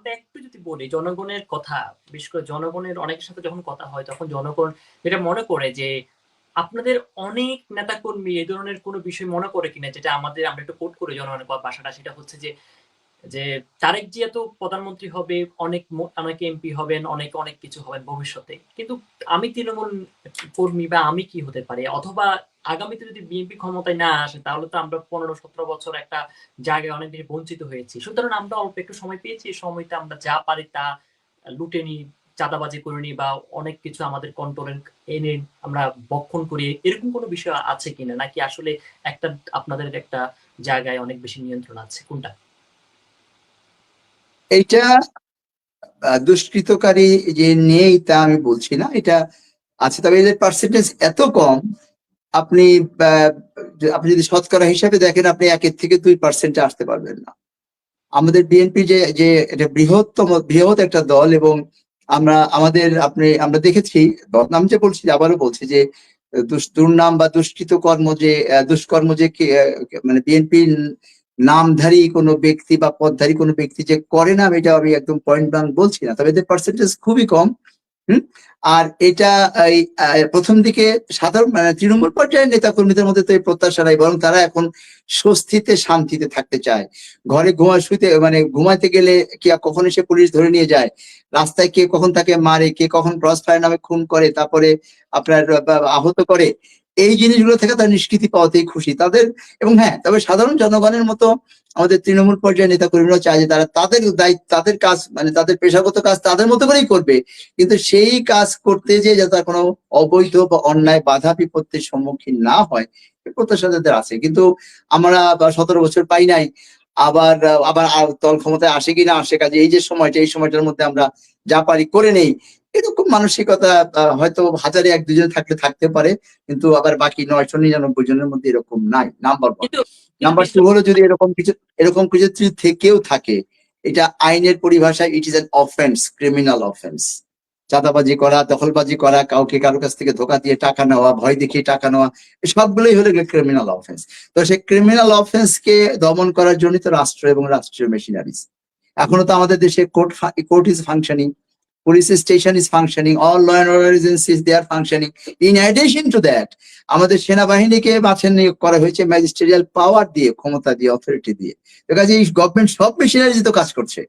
আমরা একটু যদি বলি জনগণের কথা, বিশেষ করে জনগণের অনেকের সাথে যখন কথা হয় তখন জনগণ যেটা মনে করে যে আপনাদের অনেক নেতাকর্মী এই ধরনের কোনো বিষয় মনে করে কিনা যেটা আমরা একটু কোট করে জনগণের ভাষাটা সেটা হচ্ছে যে যে তারেক জিয়া তো প্রধানমন্ত্রী হবে, অনেক এমপি হবেন, অনেক কিছু হবেন ভবিষ্যতে। কিন্তু আমি তৃণমূল কর্মী বা আমি কি হতে পারি? অথবা আগামীতে যদি বিএনপি ক্ষমতায় না আসে তাহলে তো আমরা ১৫-১৭ বছর একটা জায়গায় অনেক বেশি বঞ্চিত হয়েছি। সুতরাং আমরা অল্প একটু সময় পেয়েছি। এই সময়টা আমরা যা পারি তা লুটে নিই, চাঁদাবাজি করে নিই বা অনেক কিছু আমাদের কন্ট্রোলে এনে আমরা ভক্ষণ করি। এরকম কোনো বিষয় আছে কিনা? নাকি আসলে একটা আপনাদের একটা জায়গায় অনেক বেশি নিয়ন্ত্রণ আছে? কোনটা? এইটা দুষ্কৃতকারী যে নেই তা আমি বলছি না, এটা আছে, তবে এদের পার্সেন্টেজ এত কম। আপনি আহ, আপনি যদি শতকরা হিসাবে দেখেন, আপনি 1 থেকে 2% আসতে পারবেন না। আমাদের বিএনপি যে যে এটা বৃহৎ একটা দল, এবং আমরা দেখেছি, বদনাম যে বলছি, আবারও বলছি যে দুর্নাম বা দুষ্কৃত কর্ম যে দুষ্কর্ম যে মানে বিএনপি নামধারী কোনো ব্যক্তি বা পদধারী কোনো ব্যক্তি যে করে না, এটা আমি একদম পয়েন্ট ব্ল্যাঙ্ক বলছি না, তবে এদের পার্সেন্টেজ খুবই কম। হুম। আর এটা এই প্রথম দিকে সাধারণ তৃণমূল পর্যায়ের নেতা কর্মীদের মধ্যে তো এই প্রত্যাশা নাই, বরং তারা এখন স্বস্তিতে শান্তিতে থাকতে চায়। ঘরে ঘুমাতে গেলে কি কখন এসে পুলিশ ধরে নিয়ে যায়, রাস্তায় কে কখন তাকে মারে, কে কখন ক্রস ফায়ার নামে খুন করে, তারপরে আপনার আহত করে, এই জিনিসগুলো থেকে তারা নিষ্কৃতি পাওয়াতেই খুশি তাদের। এবং হ্যাঁ, তবে সাধারণ জনগণের মতো আমাদের তৃণমূল পর্যায়ের নেতা কর্মীরা চায় যে তারা তাদের দায়িত্ব, তাদের কাজ, তাদের পেশাগত কাজ তাদের মতো করেই করবে, কিন্তু সেই কাজ করতে যে যাতে কোনো অবৈধ বা অন্যায় বাধা বিপত্তির সম্মুখীন না হয়, এই প্রত্যাশা তাদের আছে। কিন্তু আমরা 17 বছর পাই নাই, আবার আবার দল ক্ষমতায় আসে কিনা আসে, কাজে এই সময়টার মধ্যে আমরা যা পারি করে নেই, এরকম মানসিকতা হয়তো 1000-1-2 জন থাকলে থাকতে পারে, কিন্তু আবার বাকি 999 জনের মধ্যে এরকম নাই। নাম্বার 1। কিন্তু কিন্তু নাম্বার 2 হলো, যদি এরকম কিছু থেকেও থাকে, এটা আইনের পরিভাষায় it is an offence, criminal offence. চাঁদাবাজি করা, দখলবাজি করা, কাউকে কারো কাছ থেকে ধোকা দিয়ে টাকা নেওয়া, ভয় দেখিয়ে টাকা নেওয়া, সবগুলোই হলো ক্রিমিনাল অফেন্স। তো সেই ক্রিমিনাল অফেন্স কে দমন করার জন্য তো রাষ্ট্র এবং রাষ্ট্রীয় মেশিনারিজ। এখনো তো আমাদের দেশে court is functioning, police station is functioning, all law and order agencies they are functioning. In addition to that, আমাদের সেনাবাহিনীকে বাছাই নিয়োগ করা হয়েছে ম্যাজিস্ট্রিয়াল পাওয়ার দিয়ে, ক্ষমতা দিয়ে, অথরিটি দিয়ে। তো কাজে এই গভর্নমেন্ট সব মেশিনারিজ তো কাজ করছে।